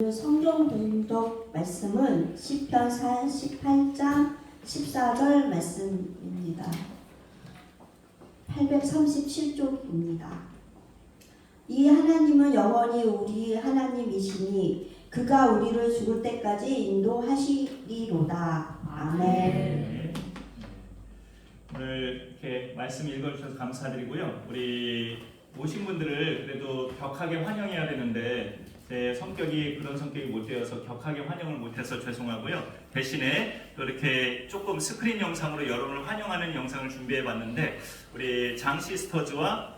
성경 봉독 말씀은 시편 48장 14절 말씀입니다. 837쪽입니다. 이 하나님은 영원히 우리 하나님이시니 그가 우리를 죽을 때까지 인도하시리로다. 아멘. 오늘 이렇게 말씀 읽어주셔서 감사드리고요. 우리 오신 분들을 그래도 격하게 환영해야 되는데 제 성격이 그런 성격이 못 되어서 격하게 환영을 못해서 죄송하고요. 대신에 이렇게 조금 스크린 영상으로 여러분을 환영하는 영상을 준비해봤는데 우리 장 시스터즈와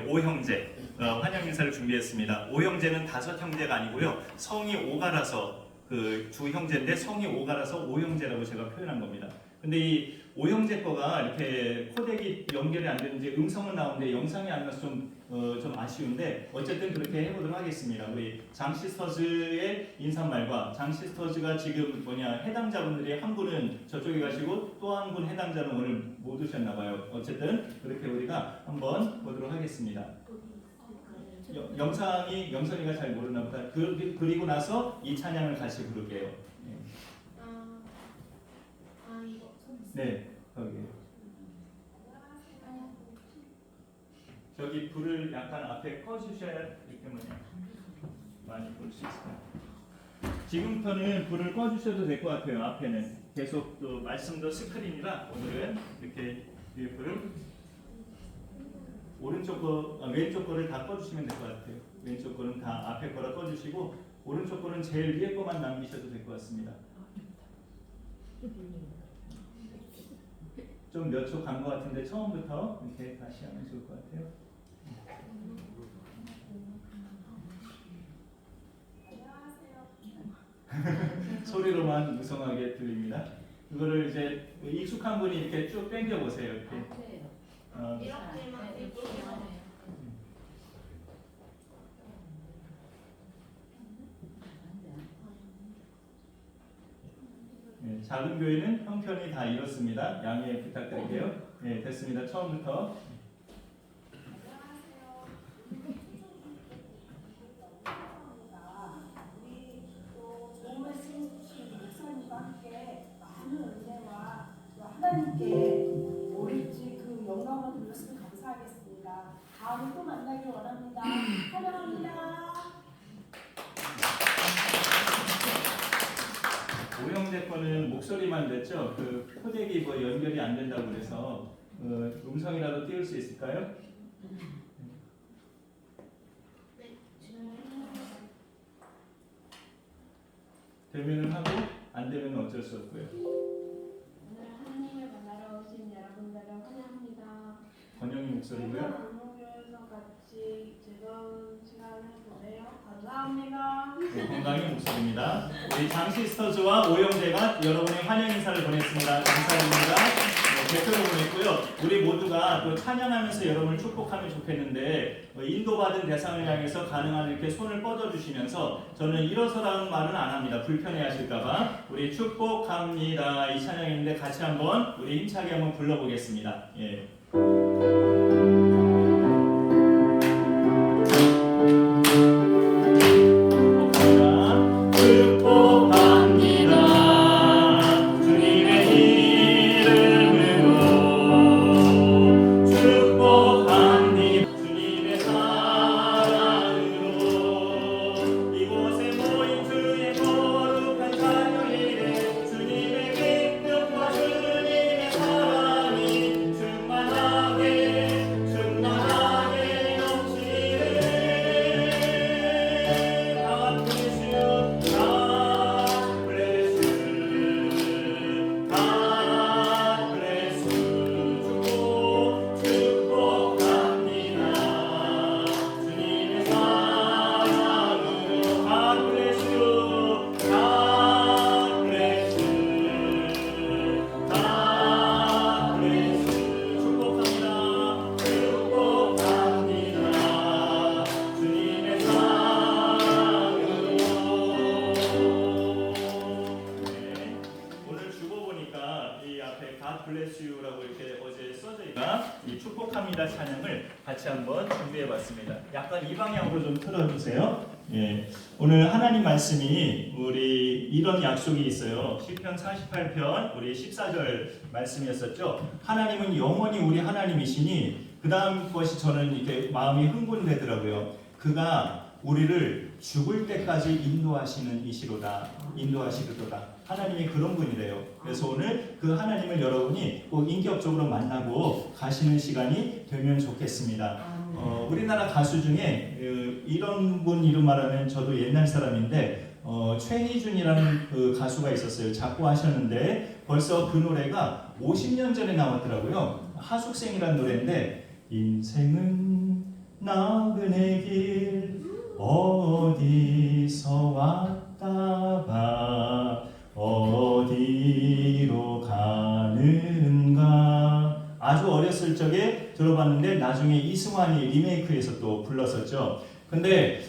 오 형제 환영 인사를 준비했습니다. 오 형제는 다섯 형제가 아니고요. 성이 오가라서 그 두 형제인데 성이 오가라서 오 형제라고 제가 표현한 겁니다. 근데 이 오 형제 거가 이렇게 코덱이 연결이 안 되는지 음성은 나오는데 영상이 안 나서 좀 아쉬운데 어쨌든 그렇게 해보도록 하겠습니다. 우리 장 시스터즈의 인사말과 장 시스터즈가 지금 해당자분들이 한 분은 저쪽에 가시고 또 한 분 해당자는 오늘 못 오셨나봐요. 어쨌든 그렇게 우리가 한번 보도록 하겠습니다. 영선이가 잘 모르나 보다. 그리고 나서 이 찬양을 같이 부를게요. 네, 거기. 저기 불을 약간 앞에 꺼주셔야 이렇게 많이 볼 수 있어요. 지금부터는 불을 꺼주셔도 될 것 같아요. 앞에는 계속 또 말씀도 스크린이라 오늘은 이렇게 불을 왼쪽 거를 다 꺼주시면 될 것 같아요. 왼쪽 거는 다 앞에 거라 꺼주시고 오른쪽 거는 제일 위에 거만 남기셔도 될 것 같습니다. 좀 몇 초 간 것 같은데 처음부터 이렇게 다시 하면 좋을 것 같아요. 소리로만 무성하게 들립니다. 그거를 이제 익숙한 분이 이렇게 쭉 당겨 보세요. 이렇게. 네, 작은 교회는 형편이 다 이렇습니다. 양해 부탁드릴게요. 네, 됐습니다. 처음부터. 하나님께 오로지 그 영광을 돌렸으면 감사하겠습니다. 다음에 또 만나길 원합니다. 사랑합니다. 오형제 거는 목소리만 됐죠? 그 코덱이 연결이 안 된다고 그래서 음성이라도 띄울 수 있을까요? 되면은 하고 안 되면 어쩔 수 없고요. 오늘 하나님을 만나러 오신 여러분들을 환영합니다. 권영희 목소리고요. 안목교에서 같이 즐거운 시간을 보내요. 감사합니다. 네, 건강의 목소리입니다. 우리 장 시스터즈와 오형제가 여러분의 환영 인사를 보냈습니다. 감사드립니다. 네, 대표로 보냈고요. 우리 모두가 또 찬양하면서 여러분을 축복하면 좋겠는데 인도받은 대상을 향해서 가능한 이렇게 손을 뻗어주시면서 저는 일어서라는 말은 안 합니다. 불편해하실까봐 우리 축복합니다. 이 찬양인데 같이 한번 우리 힘차게 한번 불러보겠습니다. 예. 이 축복합니다 찬양을 같이 한번 준비해봤습니다. 약간 이 방향으로 좀 틀어주세요. 예, 오늘 하나님 말씀이 우리 이런 약속이 있어요. 시편 48편 우리 14절 말씀이었었죠. 하나님은 영원히 우리 하나님이시니 그 다음 것이 저는 이렇게 마음이 흥분되더라고요. 그가 우리를 죽을 때까지 인도하시는 이시로다. 인도하시리로다. 하나님이 그런 분이래요. 그래서 오늘 그 하나님을 여러분이 꼭 인격적으로 만나고 가시는 시간이 되면 좋겠습니다. 우리나라 가수 중에 이런 분 이름 말하면 저도 옛날 사람인데 최희준이라는 그 가수가 있었어요. 작곡하셨는데 벌써 그 노래가 50년 전에 나왔더라고요. 하숙생이라는 노래인데 인생은 나그네 길 어디서 왔다가 어디로 가는가. 아주 어렸을 적에 들어봤는데 나중에 이승환이 리메이크해서 또 불렀었죠. 근데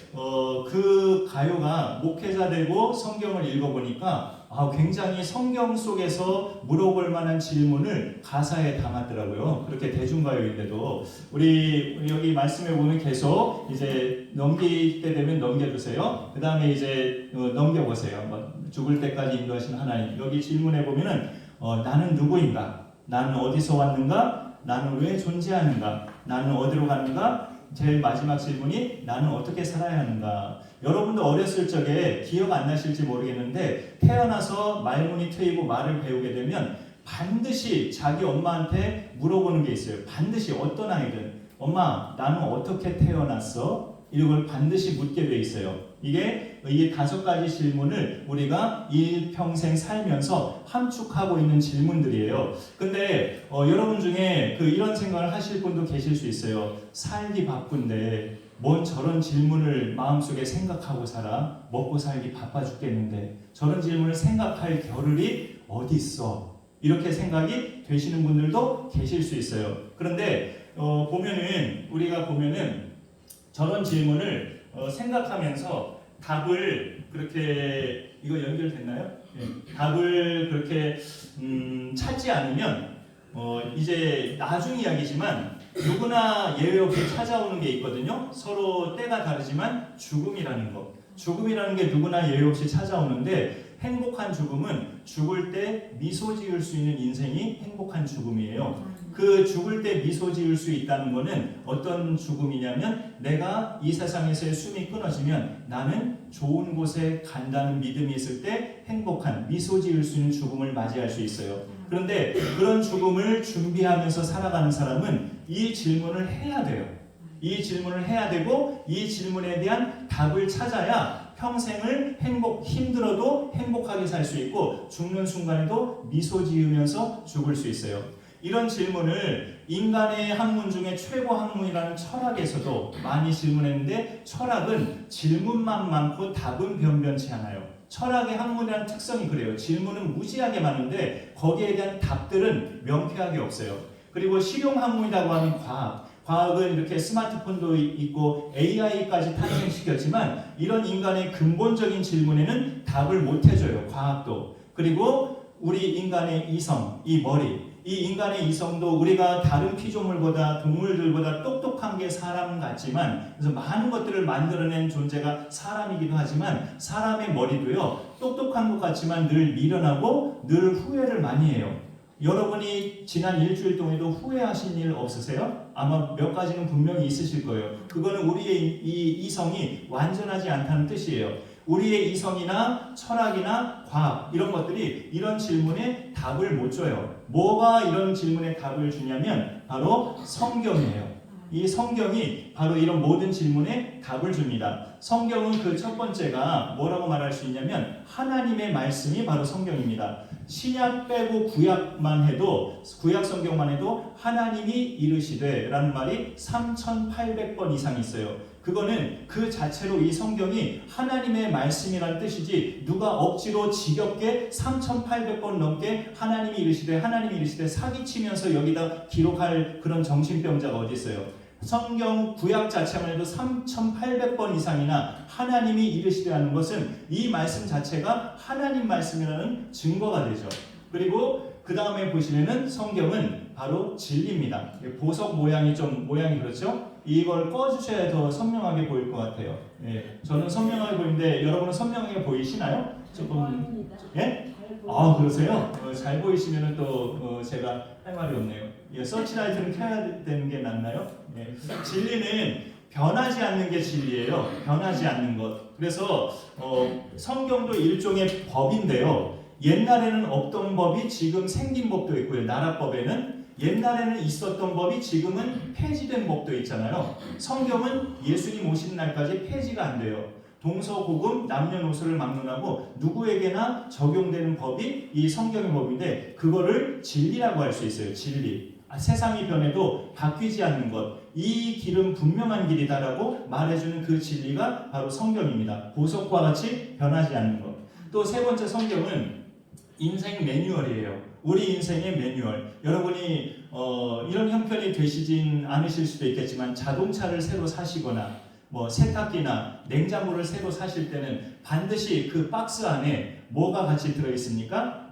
그 가요가 목회자 되고 성경을 읽어보니까 굉장히 성경 속에서 물어볼 만한 질문을 가사에 담았더라고요. 그렇게 대중가요인데도 우리 여기 말씀해 보면 계속 이제 넘길 때 되면 넘겨주세요. 그 다음에 이제 넘겨보세요. 죽을 때까지 인도하시는 하나님. 여기 질문해 보면은 나는 누구인가? 나는 어디서 왔는가? 나는 왜 존재하는가? 나는 어디로 가는가? 제일 마지막 질문이 나는 어떻게 살아야 하는가? 여러분도 어렸을 적에 기억 안 나실지 모르겠는데 태어나서 말문이 트이고 말을 배우게 되면 반드시 자기 엄마한테 물어보는 게 있어요. 반드시 어떤 아이든 엄마 나는 어떻게 태어났어? 이걸 반드시 묻게 돼 있어요. 이게 5가지 질문을 우리가 일평생 살면서 함축하고 있는 질문들이에요. 근데 여러분 중에 이런 생각을 하실 분도 계실 수 있어요. 살기 바쁜데 뭔 저런 질문을 마음속에 생각하고 살아? 먹고 살기 바빠 죽겠는데 저런 질문을 생각할 겨를이 어디 있어? 이렇게 생각이 되시는 분들도 계실 수 있어요. 그런데 우리가 보면은 저런 질문을 생각하면서 답을 그렇게 이거 연결됐나요? 네. 답을 그렇게 찾지 않으면 이제 나중 이야기지만 누구나 예외 없이 찾아오는 게 있거든요. 서로 때가 다르지만 죽음이라는 것. 죽음이라는 게 누구나 예외 없이 찾아오는데 행복한 죽음은 죽을 때 미소 지을 수 있는 인생이 행복한 죽음이에요. 그 죽을 때 미소 지을 수 있다는 것은 어떤 죽음이냐면 내가 이 세상에서의 숨이 끊어지면 나는 좋은 곳에 간다는 믿음이 있을 때 행복한 미소 지을 수 있는 죽음을 맞이할 수 있어요. 그런데 그런 죽음을 준비하면서 살아가는 사람은 이 질문을 해야 돼요. 이 질문을 해야 되고 이 질문에 대한 답을 찾아야 평생을 힘들어도 행복하게 살 수 있고 죽는 순간에도 미소 지으면서 죽을 수 있어요. 이런 질문을 인간의 학문 중에 최고 학문이라는 철학에서도 많이 질문했는데 철학은 질문만 많고 답은 변변치 않아요. 철학의 학문이라는 특성이 그래요. 질문은 무지하게 많은데 거기에 대한 답들은 명쾌하게 없어요. 그리고 실용학문이라고 하는 과학은 이렇게 스마트폰도 있고 AI까지 탄생시켰지만 이런 인간의 근본적인 질문에는 답을 못 해줘요. 과학도. 그리고 우리 인간의 이성, 이 머리, 이 인간의 이성도 우리가 다른 피조물보다 동물들보다 똑똑한 게 사람 같지만 그래서 많은 것들을 만들어낸 존재가 사람이기도 하지만 사람의 머리도요 똑똑한 것 같지만 늘 미련하고 늘 후회를 많이 해요. 여러분이 지난 일주일 동안에도 후회하신 일 없으세요? 아마 몇 가지는 분명히 있으실 거예요. 그거는 우리의 이 이성이 완전하지 않다는 뜻이에요. 우리의 이성이나 철학이나 과학 이런 것들이 이런 질문에 답을 못 줘요. 뭐가 이런 질문에 답을 주냐면 바로 성경이에요. 이 성경이 바로 이런 모든 질문에 답을 줍니다. 성경은 그 첫 번째가 뭐라고 말할 수 있냐면 하나님의 말씀이 바로 성경입니다. 신약 빼고 구약만 해도 구약 성경만 해도 하나님이 이르시되 라는 말이 3,800번 이상 있어요. 그거는 그 자체로 이 성경이 하나님의 말씀이라는 뜻이지 누가 억지로 지겹게 3,800번 넘게 하나님이 이르시되 사기치면서 여기다 기록할 그런 정신병자가 어디 있어요. 성경 구약 자체만 해도 3,800번 이상이나 하나님이 이르시되라는 것은 이 말씀 자체가 하나님 말씀이라는 증거가 되죠. 그리고 그 다음에 보시면은 성경은 바로 진리입니다. 보석 모양이 그렇죠? 이걸 꺼주셔야 더 선명하게 보일 것 같아요. 예, 저는 선명하게 보이는데 여러분은 선명하게 보이시나요? 조금 예? 아 그러세요? 잘 보이시면은 또 제가 할 말이 없네요. 예, 서치라이트는 켜야 되는 게 낫나요? 예, 진리는 변하지 않는 게 진리예요. 변하지 않는 것. 그래서 성경도 일종의 법인데요. 옛날에는 없던 법이 지금 생긴 법도 있고요. 나라법에는 옛날에는 있었던 법이 지금은 폐지된 법도 있잖아요. 성경은 예수님 오시는 날까지 폐지가 안 돼요. 동서고금 남녀노소를 막론하고 누구에게나 적용되는 법이 이 성경의 법인데 그거를 진리라고 할 수 있어요. 진리. 세상이 변해도 바뀌지 않는 것. 이 길은 분명한 길이다라고 말해주는 그 진리가 바로 성경입니다. 보석과 같이 변하지 않는 것. 또 세 번째 성경은 인생 매뉴얼이에요. 우리 인생의 매뉴얼. 여러분이 이런 형편이 되시진 않으실 수도 있겠지만 자동차를 새로 사시거나 뭐 세탁기나 냉장고를 새로 사실 때는 반드시 그 박스 안에 뭐가 같이 들어있습니까?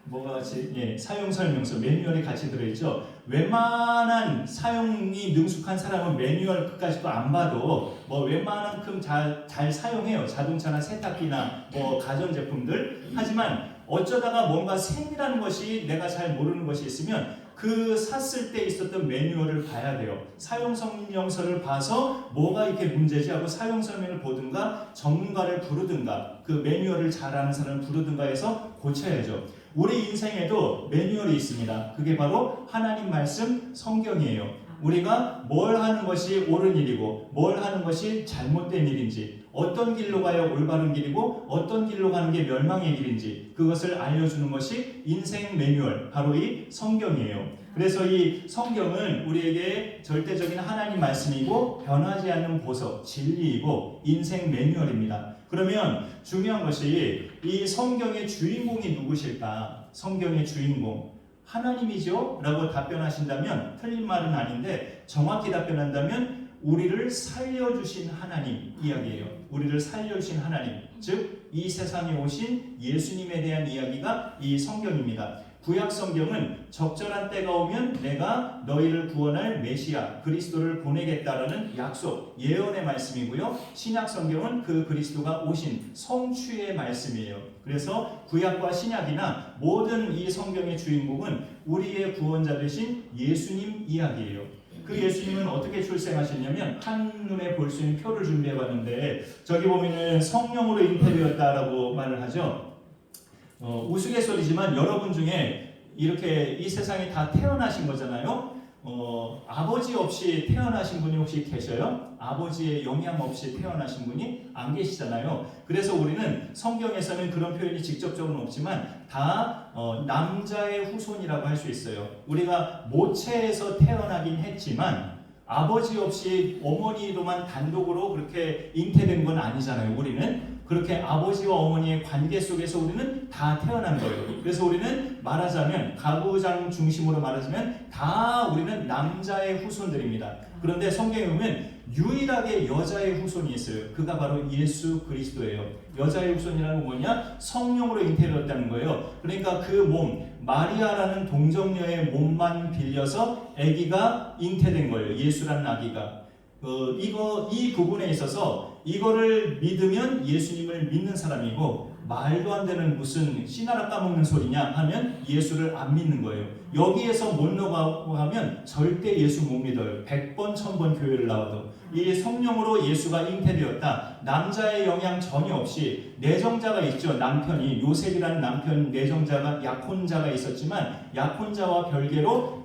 뭐가 같이 사용 설명서 매뉴얼이 같이 들어있죠. 웬만한 사용이 능숙한 사람은 매뉴얼 끝까지도 안 봐도 뭐 웬만한큼 잘 사용해요. 자동차나 세탁기나 뭐 가전제품들. 하지만 어쩌다가 뭔가 세밀한 것이 내가 잘 모르는 것이 있으면 그 샀을 때 있었던 매뉴얼을 봐야 돼요. 사용 설명서를 봐서 뭐가 이렇게 문제지 하고 사용 설명을 보든가 전문가를 부르든가 그 매뉴얼을 잘 아는 사람을 부르든가 해서 고쳐야죠. 우리 인생에도 매뉴얼이 있습니다. 그게 바로 하나님 말씀 성경이에요. 우리가 뭘 하는 것이 옳은 일이고 뭘 하는 것이 잘못된 일인지 어떤 길로 가야 올바른 길이고 어떤 길로 가는 게 멸망의 길인지 그것을 알려주는 것이 인생 매뉴얼 바로 이 성경이에요. 그래서 이 성경은 우리에게 절대적인 하나님 말씀이고 변하지 않는 보석 진리이고 인생 매뉴얼입니다. 그러면 중요한 것이 이 성경의 주인공이 누구실까? 성경의 주인공 하나님이죠? 라고 답변하신다면 틀린 말은 아닌데 정확히 답변한다면 우리를 살려주신 하나님 이야기예요. 우리를 살려주신 하나님 즉 이 세상에 오신 예수님에 대한 이야기가 이 성경입니다. 구약 성경은 적절한 때가 오면 내가 너희를 구원할 메시아 그리스도를 보내겠다라는 약속 예언의 말씀이고요. 신약 성경은 그 그리스도가 오신 성취의 말씀이에요. 그래서 구약과 신약이나 모든 이 성경의 주인공은 우리의 구원자 되신 예수님 이야기예요. 그 예수님은 어떻게 출생하셨냐면 한눈에 볼 수 있는 표를 준비해 봤는데 저기 보면은 성령으로 잉태되었다라고 말을 하죠. 우스갯소리지만 여러분 중에 이렇게 이 세상에 다 태어나신 거잖아요. 아버지 없이 태어나신 분이 혹시 계셔요? 아버지의 영향 없이 태어나신 분이 안 계시잖아요. 그래서 우리는 성경에서는 그런 표현이 직접적으로는 없지만 다 남자의 후손이라고 할 수 있어요. 우리가 모체에서 태어나긴 했지만 아버지 없이 어머니로만 단독으로 그렇게 잉태된 건 아니잖아요. 우리는 그렇게 아버지와 어머니의 관계 속에서 우리는 다 태어난 거예요. 그래서 우리는 말하자면 가부장 중심으로 말하자면 다 우리는 남자의 후손들입니다. 그런데 성경에 보면 유일하게 여자의 후손이 있어요. 그가 바로 예수 그리스도예요. 여자의 후손이라는 건 뭐냐? 성령으로 잉태되었다는 거예요. 그러니까 그 몸 마리아라는 동정녀의 몸만 빌려서 아기가 잉태된 거예요. 예수라는 아기가. 이 부분에 있어서 이거를 믿으면 예수님을 믿는 사람이고 말도 안 되는 무슨 씨나라 까먹는 소리냐 하면 예수를 안 믿는 거예요. 여기에서 못 넘어가고 하면 절대 예수 못 믿어요. 100번 1000번 교회를 나와도. 이 성령으로 예수가 잉태되었다. 남자의 영향 전혀 없이 내정자가 있죠. 남편이 요셉이라는 남편 내정자가 약혼자가 있었지만 약혼자와 별개로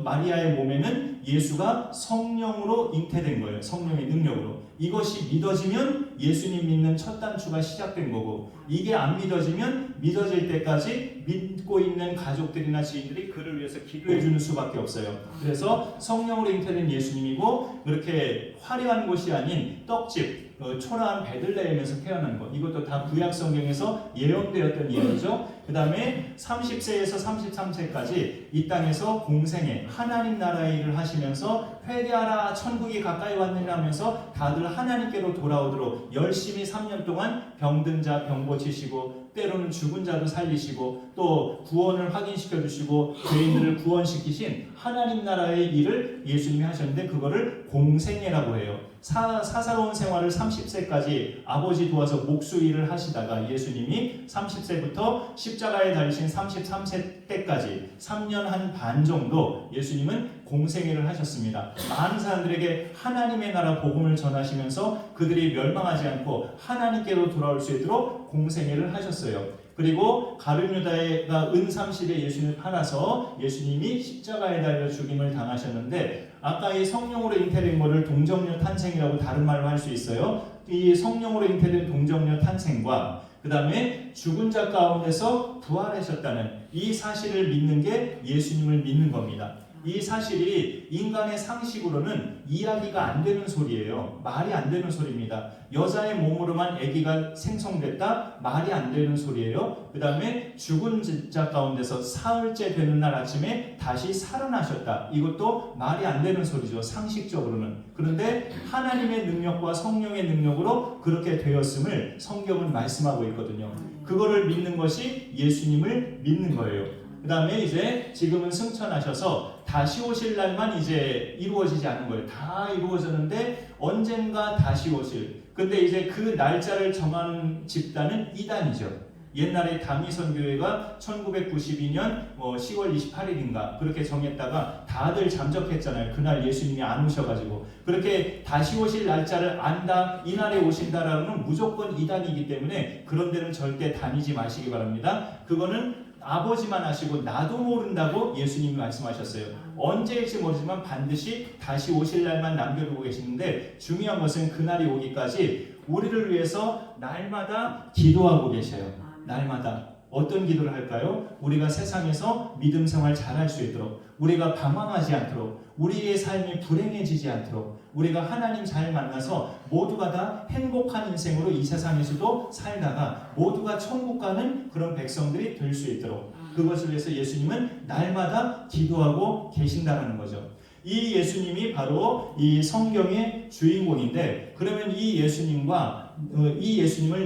마리아의 몸에는 예수가 성령으로 잉태된 거예요. 성령의 능력으로. 이것이 믿어지면 예수님 믿는 첫 단추가 시작된 거고 이게 안 믿어지면 믿어질 때까지 믿고 있는 가족들이나 지인들이 그를 위해서 기도해 주는 수밖에 없어요. 그래서 성령으로 잉태된 예수님이고 그렇게 화려한 곳이 아닌 떡집 초라한 베들레헴에서 태어난 것, 이것도 다 구약 성경에서 예언되었던 이야기죠. 그 다음에 30세에서 33세까지 이 땅에서 공생애 하나님 나라의 일을 하시면서 회개하라 천국이 가까이 왔느냐 하면서 다들 하나님께로 돌아오도록 열심히 3년 동안 병든 자 병 고치시고 때로는 죽은 자도 살리시고 또 구원을 확인시켜 주시고 죄인들을 구원시키신 하나님 나라의 일을 예수님이 하셨는데 그거를 공생애라고 해요. 사사로운 생활을 30세까지 아버지 도와서 목수 일을 하시다가 예수님이 30세부터 십자가에 달리신 33세 때까지 3년 한 반 정도 예수님은 공생애를 하셨습니다. 많은 사람들에게 하나님의 나라 복음을 전하시면서 그들이 멸망하지 않고 하나님께로 돌아올 수 있도록 공생애를 하셨어요. 그리고 가룟 유다가 은 30에 예수님을 팔아서 예수님이 십자가에 달려 죽임을 당하셨는데 아까 이 성령으로 잉태된 것을 동정녀 탄생이라고 다른 말로 할 수 있어요. 이 성령으로 잉태된 동정녀 탄생과 그 다음에 죽은 자 가운데서 부활하셨다는 이 사실을 믿는 게 예수님을 믿는 겁니다. 이 사실이 인간의 상식으로는 이야기가 안 되는 소리예요. 말이 안 되는 소리입니다. 여자의 몸으로만 아기가 생성됐다? 말이 안 되는 소리예요. 그 다음에 죽은 자 가운데서 사흘째 되는 날 아침에 다시 살아나셨다. 이것도 말이 안 되는 소리죠. 상식적으로는. 그런데 하나님의 능력과 성령의 능력으로 그렇게 되었음을 성경은 말씀하고 있거든요. 그거를 믿는 것이 예수님을 믿는 거예요. 그 다음에 이제 지금은 승천하셔서 다시 오실 날만 이제 이루어지지 않은 거예요. 다 이루어졌는데 언젠가 다시 오실. 근데 이제 그 날짜를 정하는 집단은 이단이죠. 옛날에 다미선교회가 1992년 10월 28일인가 그렇게 정했다가 다들 잠적했잖아요. 그날 예수님이 안 오셔가지고. 그렇게 다시 오실 날짜를 안다, 이날에 오신다라는 무조건 이단이기 때문에 그런 데는 절대 다니지 마시기 바랍니다. 그거는 아버지만 아시고 나도 모른다고 예수님이 말씀하셨어요. 언제일지 모르지만 반드시 다시 오실 날만 남겨두고 계시는데 중요한 것은 그날이 오기까지 우리를 위해서 날마다 기도하고 계셔요. 날마다. 어떤 기도를 할까요? 우리가 세상에서 믿음 생활 잘할 수 있도록, 우리가 방황하지 않도록, 우리의 삶이 불행해지지 않도록, 우리가 하나님 잘 만나서 모두가 다 행복한 인생으로 이 세상에서도 살다가 모두가 천국 가는 그런 백성들이 될 수 있도록, 그것을 위해서 예수님은 날마다 기도하고 계신다는 거죠. 이 예수님이 바로 이 성경의 주인공인데, 그러면 이 예수님을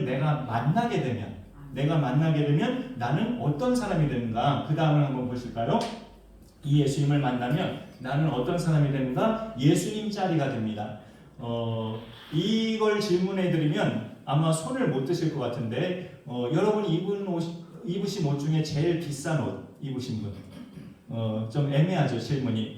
내가 만나게 되면 나는 어떤 사람이 되는가? 그 다음을 한번 보실까요? 이 예수님을 만나면 나는 어떤 사람이 되는가? 예수님 짜리가 됩니다. 이걸 질문해 드리면 아마 손을 못 드실 것 같은데 여러분 입으신 옷 중에 제일 비싼 옷 입으신 분? 좀 애매하죠, 질문이.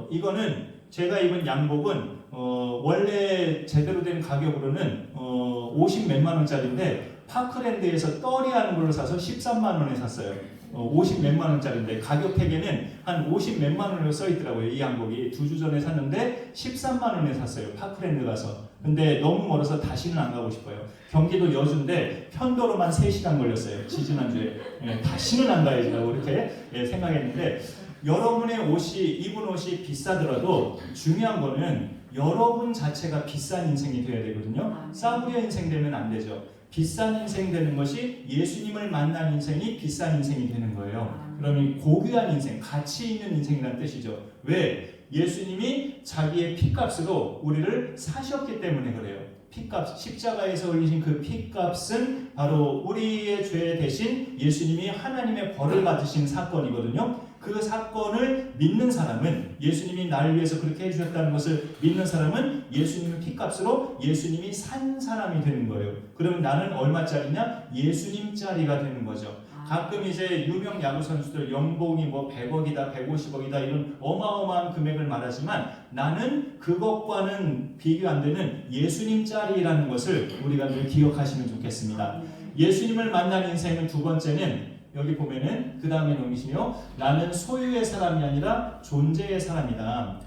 이거는 제가 입은 양복은 원래 제대로 된 가격으로는 50 몇만 원짜리인데 파크랜드에서 떨이 하는 걸로 사서 13만 원에 샀어요. 50 몇만 원짜리인데 가격 택에는 한 50 몇만 원으로 써 있더라고요. 이 양복이 2주 전에 샀는데 13만 원에 샀어요. 파크랜드 가서. 근데 너무 멀어서 다시는 안 가고 싶어요. 경기도 여주인데 편도로만 3시간 걸렸어요. 지지난주에. 다시는 안 가야지라고 이렇게 생각했는데, 여러분의 입은 옷이 비싸더라도 중요한 거는 여러분 자체가 비싼 인생이 되어야 되거든요. 싸구려 인생 되면 안 되죠. 비싼 인생 되는 것이 예수님을 만난 인생이 비싼 인생이 되는 거예요. 그러면 고귀한 인생, 가치 있는 인생이라는 뜻이죠. 왜? 예수님이 자기의 피값으로 우리를 사셨기 때문에 그래요. 피값, 십자가에서 흘리신 그 피값은 바로 우리의 죄 대신 예수님이 하나님의 벌을 받으신 사건이거든요. 그 사건을 믿는 사람은, 예수님이 나를 위해서 그렇게 해주셨다는 것을 믿는 사람은 예수님의 피값으로 예수님이 산 사람이 되는 거예요. 그러면 나는 얼마짜리냐? 예수님짜리가 되는 거죠. 가끔 이제 유명 야구 선수들 연봉이 100억이다, 150억이다 이런 어마어마한 금액을 말하지만 나는 그것과는 비교 안 되는 예수님짜리라는 것을 우리가 늘 기억하시면 좋겠습니다. 예수님을 만난 인생은 두 번째는 여기 보면은 그 다음에 넘기시며 나는 소유의 사람이 아니라 존재의 사람이다.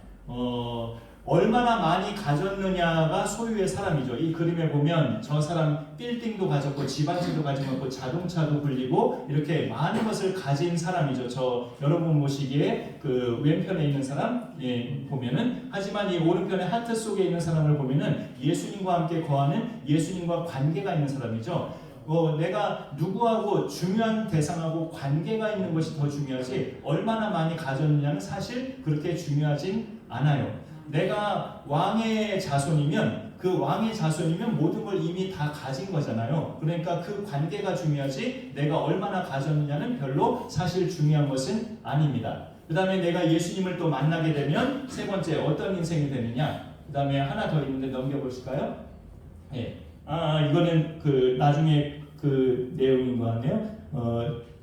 얼마나 많이 가졌느냐가 소유의 사람이죠. 이 그림에 보면 저 사람 빌딩도 가졌고 집 한 채도 가지고 자동차도 굴리고 이렇게 많은 것을 가진 사람이죠. 저 여러분 보시기에 그 왼편에 있는 사람 보면은, 하지만 이 오른편에 하트 속에 있는 사람을 보면은 예수님과 함께 거하는, 예수님과 관계가 있는 사람이죠. 내가 누구하고 중요한 대상하고 관계가 있는 것이 더 중요하지 얼마나 많이 가졌느냐는 사실 그렇게 중요하진 않아요. 내가 왕의 자손이면 그 왕의 자손이면 모든 걸 이미 다 가진 거잖아요. 그러니까 그 관계가 중요하지 내가 얼마나 가졌느냐는 별로 사실 중요한 것은 아닙니다. 그 다음에 내가 예수님을 또 만나게 되면 세 번째 어떤 인생이 되느냐. 그 다음에 하나 더 있는데 넘겨보실까요? 예. 이거는 그 나중에 그 내용인 것 같네요.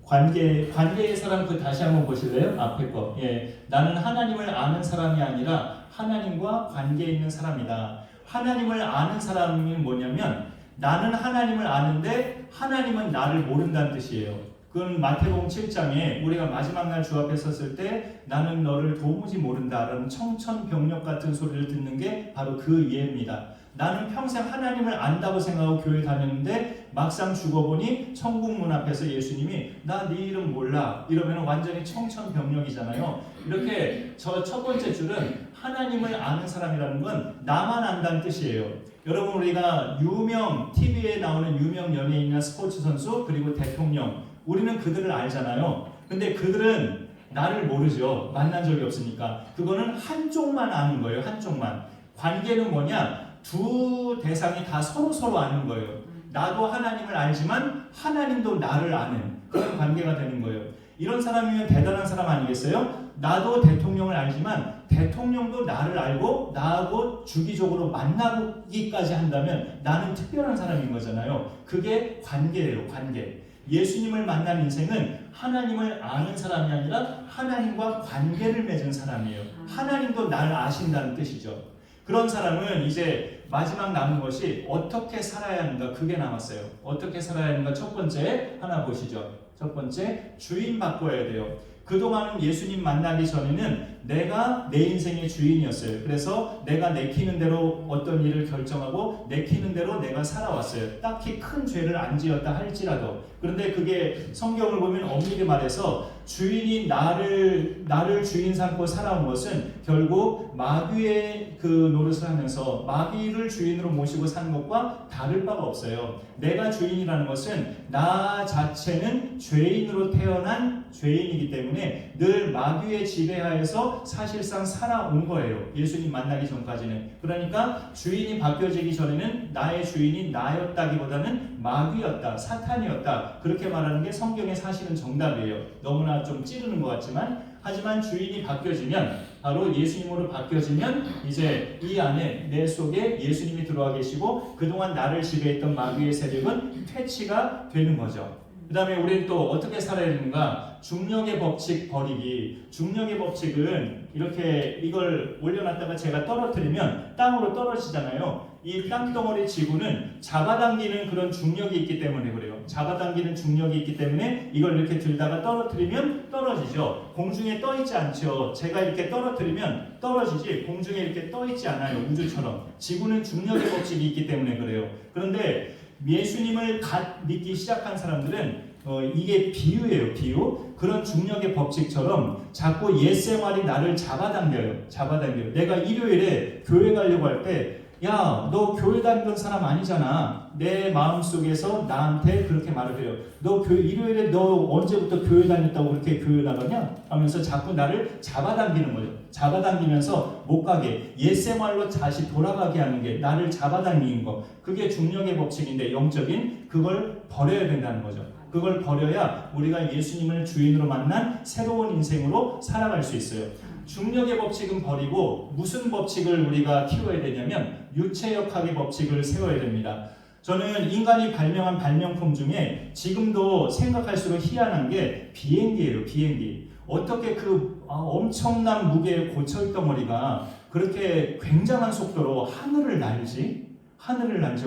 관계의 사람 그 다시 한번 보실래요? 앞에 거. 예. 나는 하나님을 아는 사람이 아니라 하나님과 관계에 있는 사람이다. 하나님을 아는 사람이 뭐냐면 나는 하나님을 아는데 하나님은 나를 모른다는 뜻이에요. 그건 마태복음 7장에 우리가 마지막 날 주 앞에 섰을 때 나는 너를 도무지 모른다라는 청천벽력 같은 소리를 듣는 게 바로 그 예입니다. 나는 평생 하나님을 안다고 생각하고 교회 다녔는데 막상 죽어보니 천국 문 앞에서 예수님이 나 네 이름 몰라 이러면 완전히 청천벽력이잖아요. 이렇게 저 첫 번째 줄은 하나님을 아는 사람이라는 건 나만 안다는 뜻이에요. 여러분 우리가 유명 TV에 나오는 유명 연예인이나 스포츠 선수 그리고 대통령 우리는 그들을 알잖아요. 근데 그들은 나를 모르죠. 만난 적이 없으니까. 그거는 한쪽만 아는 거예요. 한쪽만. 관계는 뭐냐? 두 대상이 다 서로 아는 거예요. 나도 하나님을 알지만 하나님도 나를 아는 그런 관계가 되는 거예요. 이런 사람이면 대단한 사람 아니겠어요? 나도 대통령을 알지만 대통령도 나를 알고 나하고 주기적으로 만나기까지 한다면 나는 특별한 사람인 거잖아요. 그게 관계예요. 관계. 예수님을 만난 인생은 하나님을 아는 사람이 아니라 하나님과 관계를 맺은 사람이에요. 하나님도 날 아신다는 뜻이죠. 그런 사람은 이제 마지막 남은 것이 어떻게 살아야 하는가 그게 남았어요. 어떻게 살아야 하는가 첫 번째 하나 보시죠. 첫 번째 주인 바꿔야 돼요. 그동안은 예수님 만나기 전에는 내가 내 인생의 주인이었어요. 그래서 내가 내키는 대로 어떤 일을 결정하고 내키는 대로 내가 살아왔어요. 딱히 큰 죄를 안 지었다 할지라도. 그런데 그게 성경을 보면 엄밀히 말해서 주인이 나를 주인 삼고 살아온 것은 결국 마귀의 그 노릇을 하면서 마귀를 주인으로 모시고 사는 것과 다를 바가 없어요. 내가 주인이라는 것은 나 자체는 죄인으로 태어난 죄인이기 때문에 늘 마귀의 지배하에서 사실상 살아온 거예요. 예수님 만나기 전까지는. 그러니까 주인이 바뀌어지기 전에는 나의 주인이 나였다기보다는 마귀였다, 사탄이었다. 그렇게 말하는 게 성경의 사실은 정답이에요. 너무나 좀 찌르는 것 같지만 하지만 주인이 바뀌어지면 바로 예수님으로 바뀌어지면 이제 이 안에 내 속에 예수님이 들어와 계시고 그동안 나를 지배했던 마귀의 세력은 퇴치가 되는 거죠. 그 다음에 우리는 또 어떻게 살아야 되는가? 중력의 법칙 버리기. 중력의 법칙은 이렇게 이걸 올려놨다가 제가 떨어뜨리면 땅으로 떨어지잖아요. 이 땅덩어리 지구는 잡아당기는 그런 중력이 있기 때문에 그래요. 잡아당기는 중력이 있기 때문에 이걸 이렇게 들다가 떨어뜨리면 떨어지죠. 공중에 떠 있지 않죠. 제가 이렇게 떨어뜨리면 떨어지지 공중에 이렇게 떠 있지 않아요. 우주처럼. 지구는 중력의 법칙이 있기 때문에 그래요. 그런데 예수님을 갓 믿기 시작한 사람들은 이게 비유예요. 비유. 그런 중력의 법칙처럼 자꾸 옛생활이 나를 잡아당겨요. 내가 일요일에 교회 가려고 할 때 야, 너 교회 다니던 사람 아니잖아. 내 마음속에서 나한테 그렇게 말을 해요. 너 일요일에 너 언제부터 교회 다녔다고 그렇게 교회 나가냐? 하면서 자꾸 나를 잡아당기는 거죠. 잡아당기면서 못 가게 옛생활로 다시 돌아가게 하는 게 나를 잡아당기는 거. 그게 중력의 법칙인데 영적인 그걸 버려야 된다는 거죠. 그걸 버려야 우리가 예수님을 주인으로 만난 새로운 인생으로 살아갈 수 있어요. 중력의 법칙은 버리고 무슨 법칙을 우리가 키워야 되냐면 유체역학의 법칙을 세워야 됩니다. 저는 인간이 발명한 발명품 중에 지금도 생각할수록 희한한 게 비행기예요. 비행기. 어떻게 그 엄청난 무게의 고철덩어리가 그렇게 굉장한 속도로 하늘을 날지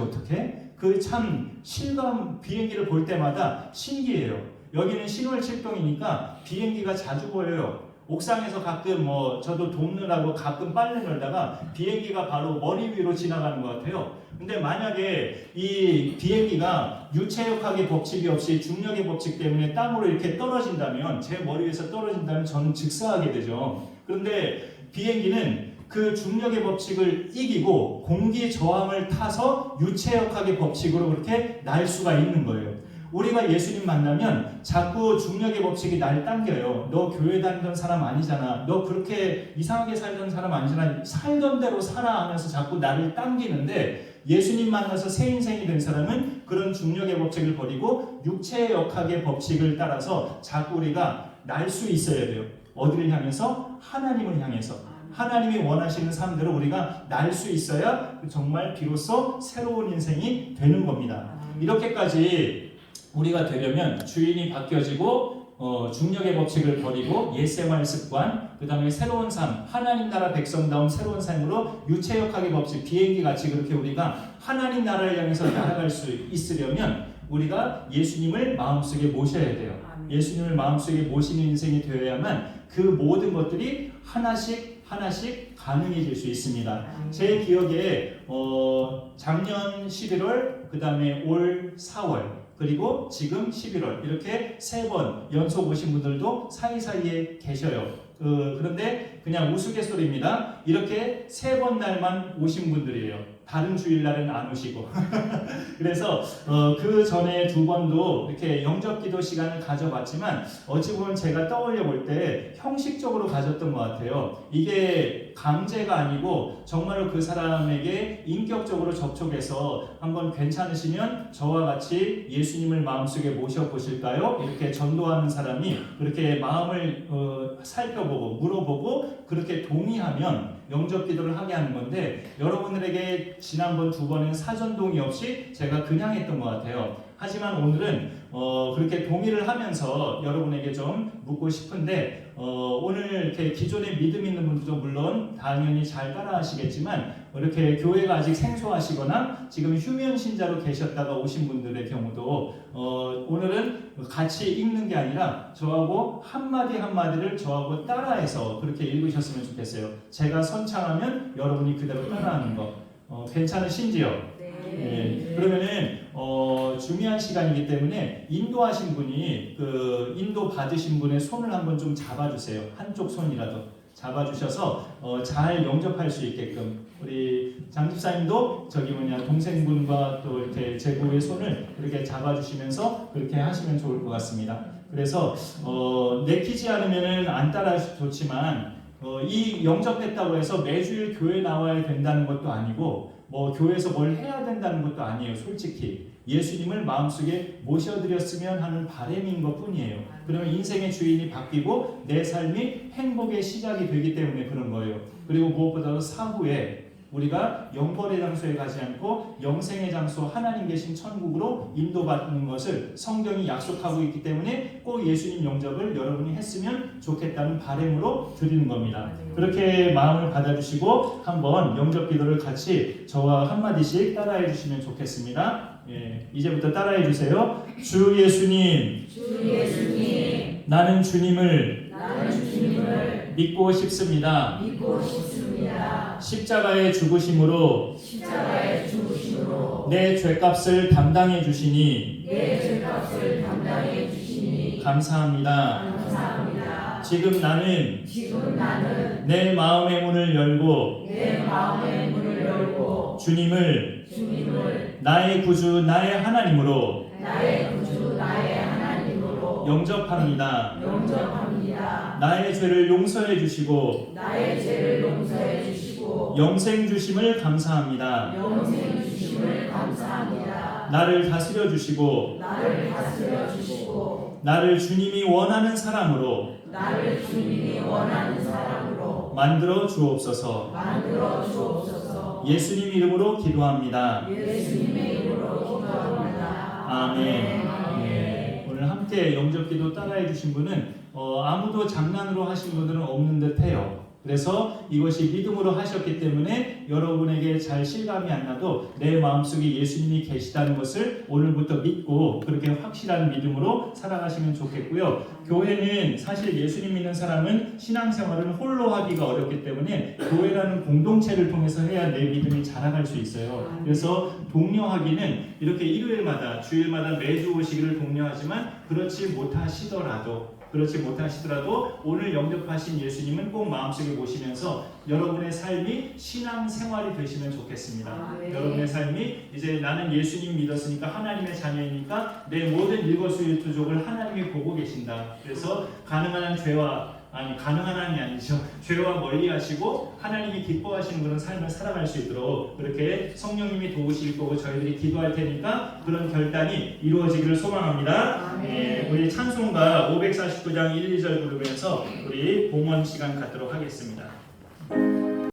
어떻게? 그 참 실감 비행기를 볼 때마다 신기해요. 여기는 신월 7동이니까 비행기가 자주 보여요. 옥상에서 가끔 저도 돕느라고 가끔 빨래 널다가 비행기가 바로 머리 위로 지나가는 것 같아요. 근데 만약에 이 비행기가 유체역학의 법칙이 없이 중력의 법칙 때문에 땅으로 이렇게 떨어진다면, 제 머리 위에서 떨어진다면 저는 즉사하게 되죠. 그런데 비행기는 그 중력의 법칙을 이기고 공기 저항을 타서 유체역학의 법칙으로 그렇게 날 수가 있는 거예요. 우리가 예수님 만나면 자꾸 중력의 법칙이 날 당겨요. 너 교회 다니던 사람 아니잖아. 너 그렇게 이상하게 살던 사람 아니잖아. 살던 대로 살아 하면서 자꾸 나를 당기는데, 예수님 만나서 새 인생이 된 사람은 그런 중력의 법칙을 버리고 육체역학의 법칙을 따라서 자꾸 우리가 날 수 있어야 돼요. 어디를 향해서? 하나님을 향해서. 하나님이 원하시는 삶대로 우리가 날 수 있어야 정말 비로소 새로운 인생이 되는 겁니다. 이렇게까지 우리가 되려면 주인이 바뀌어지고 중력의 법칙을 버리고 옛생활 습관, 그 다음에 새로운 삶, 하나님 나라 백성다운 새로운 삶으로 유체역학의 법칙, 비행기 같이 그렇게 우리가 하나님 나라를 향해서 날아갈 수 있으려면 우리가 예수님을 마음속에 모셔야 돼요. 예수님을 마음속에 모시는 인생이 되어야만 그 모든 것들이 하나씩 가능해질 수 있습니다. 제 기억에 작년 11월, 그 다음에 올 4월, 그리고 지금 11월 이렇게 3번 연속 오신 분들도 사이사이에 계셔요. 그런데 그냥 우스갯소리입니다. 이렇게 3번 날만 오신 분들이에요. 다른 주일날은 안 오시고 그래서 그 전에 2번도 이렇게 영접기도 시간을 가져봤지만 어찌 보면 제가 떠올려 볼 때 형식적으로 가졌던 것 같아요. 이게 강제가 아니고 정말로 그 사람에게 인격적으로 접촉해서 한번 괜찮으시면 저와 같이 예수님을 마음속에 모셔보실까요? 이렇게 전도하는 사람이 그렇게 마음을 살펴보고 물어보고 그렇게 동의하면 영접 기도를 하게 하는 건데, 여러분들에게 지난번 2번은 사전 동의 없이 제가 그냥 했던 것 같아요. 하지만 오늘은 그렇게 동의를 하면서 여러분에게 좀 묻고 싶은데, 오늘 이렇게 기존에 믿음 있는 분들도 물론 당연히 잘 따라하시겠지만, 이렇게 교회가 아직 생소하시거나 지금 휴면 신자로 계셨다가 오신 분들의 경우도 오늘은 같이 읽는 게 아니라 저하고 한마디를 저하고 따라해서 그렇게 읽으셨으면 좋겠어요. 제가 선창하면 여러분이 그대로 따라하는 거. 괜찮으신지요? 네. 그러면은 중요한 시간이기 때문에 인도하신 분이 그 인도 받으신 분의 손을 한번 좀 잡아주세요. 한쪽 손이라도 잡아주셔서 잘 영접할 수 있게끔. 우리 장집사님도 동생분과 또 이렇게 제부의 손을 이렇게 잡아주시면서 그렇게 하시면 좋을 것 같습니다. 그래서 내키지 않으면은 안 따라하셔도 좋지만 이 영접했다고 해서 매주일 교회 나와야 된다는 것도 아니고 교회에서 뭘 해야 된다는 것도 아니에요. 솔직히 예수님을 마음속에 모셔드렸으면 하는 바람인 것 뿐이에요. 그러면 인생의 주인이 바뀌고 내 삶이 행복의 시작이 되기 때문에 그런 거예요. 그리고 무엇보다도 사후에 우리가 영벌의 장소에 가지 않고 영생의 장소, 하나님 계신 천국으로 인도받는 것을 성경이 약속하고 있기 때문에 꼭 예수님 영접을 여러분이 했으면 좋겠다는 바람으로 드리는 겁니다. 그렇게 마음을 받아주시고 한번 영접 기도를 같이 저와 한마디씩 따라해 주시면 좋겠습니다. 이제부터 따라해 주세요. 주 예수님, 나는 주님을 믿고 싶습니다. 십자가의 죽으심으로 내 죄값을 담당해 주시니 감사합니다. 지금 나는 내 마음의 문을 열고 주님을 나의 구주, 나의 하나님으로 영접합니다. 나의 죄를 용서해 주시고 영생 주심을 감사합니다. 나를 다스려 주시고 나를 주님이 원하는 사람으로 만들어 주옵소서. 예수님 이름으로 기도합니다. 아멘. 오늘 함께 영접기도 따라해 주신 분은 아무도 장난으로 하신 분들은 없는 듯해요. 그래서 이것이 믿음으로 하셨기 때문에 여러분에게 잘 실감이 안 나도 내 마음속에 예수님이 계시다는 것을 오늘부터 믿고 그렇게 확실한 믿음으로 살아가시면 좋겠고요. 교회는 사실 예수님 믿는 사람은 신앙생활을 홀로 하기가 어렵기 때문에 교회라는 공동체를 통해서 해야 내 믿음이 자라갈 수 있어요. 그래서 독려하기는 이렇게 일요일마다 주일마다 매주 오시기를 독려하지만 그렇지 못하시더라도 오늘 영접하신 예수님은 꼭 마음속에 모시면서 여러분의 삶이 신앙생활이 되시면 좋겠습니다. 여러분의 삶이 이제 나는 예수님 믿었으니까 하나님의 자녀이니까 내 모든 일거수일투족을 하나님이 보고 계신다. 그래서 가능한 한이 아니죠. 죄와 멀리하시고 하나님이 기뻐하시는 그런 삶을 살아갈 수 있도록 그렇게 성령님이 도우실 거고 저희들이 기도할 테니까 그런 결단이 이루어지기를 소망합니다. 우리 찬송가 549장 1, 2절 부르면서 우리 봉헌 시간 갖도록 하겠습니다.